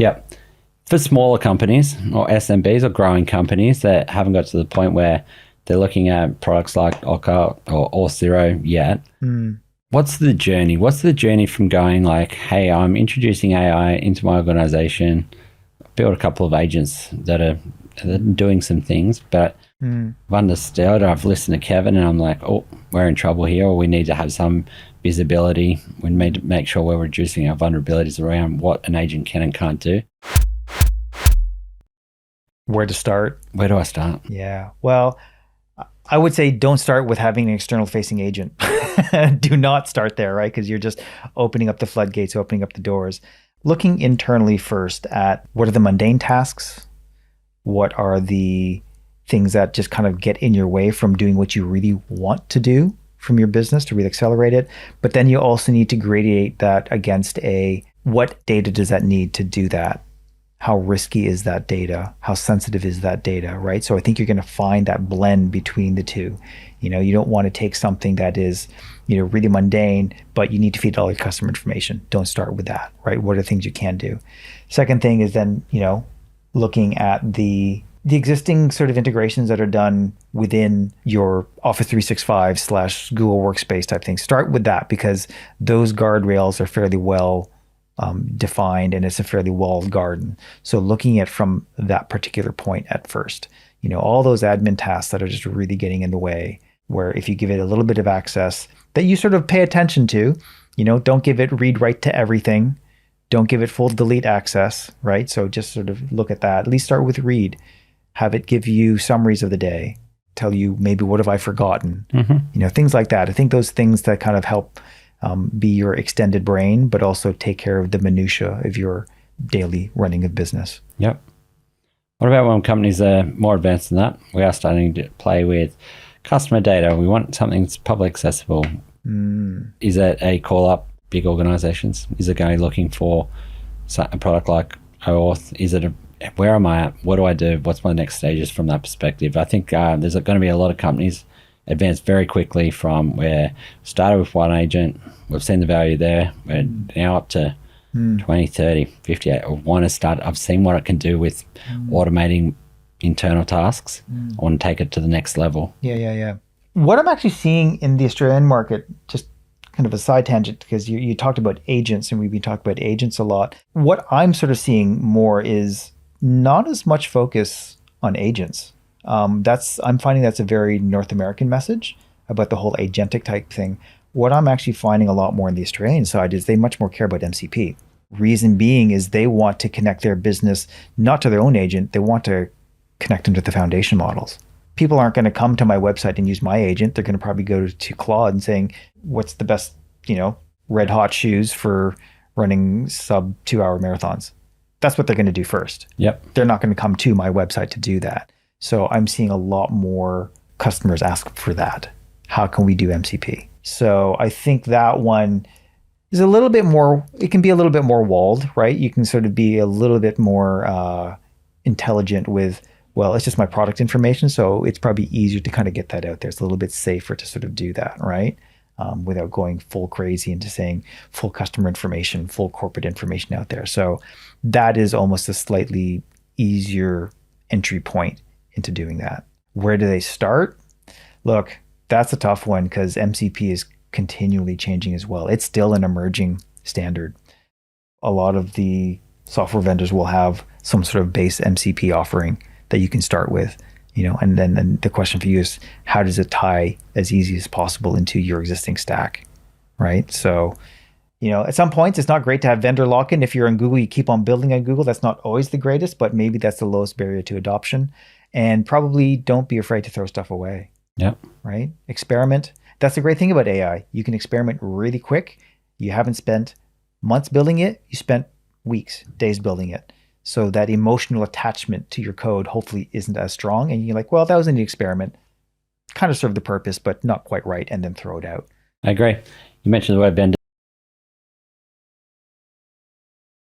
Yep. For smaller companies or SMBs or growing companies that haven't got to the point where they're looking at products like Okta or Auth0 yet, what's the journey? What's the journey from going like, hey, I'm introducing AI into my organization, build a couple of agents that are doing some things, but I've understood, I've listened to Kevin and I'm like, oh, we're in trouble here, or we need to have some visibility. We need to make sure we're reducing our vulnerabilities around what an agent can and can't do. Where to start? Where do I start? Yeah. Well, I would say don't start with having an external facing agent. Do not start there, right? Because you're just opening up the floodgates, opening up the doors. Looking internally first at what are the mundane tasks? What are the things that just kind of get in your way from doing what you really want to do from your business to really accelerate it? But then you also need to gradate that against what data does that need to do that? How risky is that data? How sensitive is that data, right? So I think you're going to find that blend between the two. You don't want to take something that is, really mundane, but you need to feed all your customer information. Don't start with that, right? What are the things you can do? Second thing is then, looking at the existing sort of integrations that are done within your Office 365 / Google Workspace type thing. Start with that because those guardrails are fairly well defined and it's a fairly walled garden. So looking at from that particular point at first, all those admin tasks that are just really getting in the way, where if you give it a little bit of access that you sort of pay attention to, don't give it read write to everything. Don't give it full delete access, right? So just sort of look at that. At least start with read. Have it give you summaries of the day. Tell you maybe what have I forgotten? Things like that. I think those things that kind of help be your extended brain, but also take care of the minutia of your daily running of business. Yep. What about when companies are more advanced than that? We are starting to play with customer data. We want something that's publicly accessible. Is it a call up big organizations? Is it going looking for a product like OAuth? Is it where am I at? What do I do? What's my next stages from that perspective? I think there's going to be a lot of companies advance very quickly from where we started with one agent. We've seen the value there. We're now up to 20, 30, 50. I want to start. I've seen what it can do with automating internal tasks. I want to take it to the next level. Yeah. What I'm actually seeing in the Australian market, just kind of a side tangent, because you talked about agents and we've been talking about agents a lot. What I'm sort of seeing more is not as much focus on agents. I'm finding that's a very North American message about the whole agentic type thing. What I'm actually finding a lot more on the Australian side is they much more care about MCP. Reason being is they want to connect their business not to their own agent, they want to connect them to the foundation models. People aren't going to come to my website and use my agent. They're going to probably go to Claude and saying, what's the best, red hot shoes for running sub 2-hour marathons? That's what they're going to do first. Yep. They're not going to come to my website to do that. So I'm seeing a lot more customers ask for that. How can we do MCP? So I think that one is a little bit more, it can be a little bit more walled, right? You can sort of be a little bit more intelligent with, well, it's just my product information. So it's probably easier to kind of get that out there. It's a little bit safer to sort of do that, right? Without going full crazy into saying full customer information, full corporate information out there. So that is almost a slightly easier entry point into doing that. Where do they start? Look, that's a tough one because MCP is continually changing as well. It's still an emerging standard. A lot of the software vendors will have some sort of base MCP offering that you can start with, and then the question for you is, how does it tie as easy as possible into your existing stack, right? So, at some points, it's not great to have vendor lock-in. If you're in Google, you keep on building on Google. That's not always the greatest, but maybe that's the lowest barrier to adoption. And probably don't be afraid to throw stuff away. Yep. Right? Experiment. That's the great thing about AI. You can experiment really quick. You haven't spent months building it. You spent weeks, days building it. So that emotional attachment to your code hopefully isn't as strong. And you're like, well, that was an experiment. Kind of served the purpose, but not quite right. And then throw it out. I agree. You mentioned the word vendor.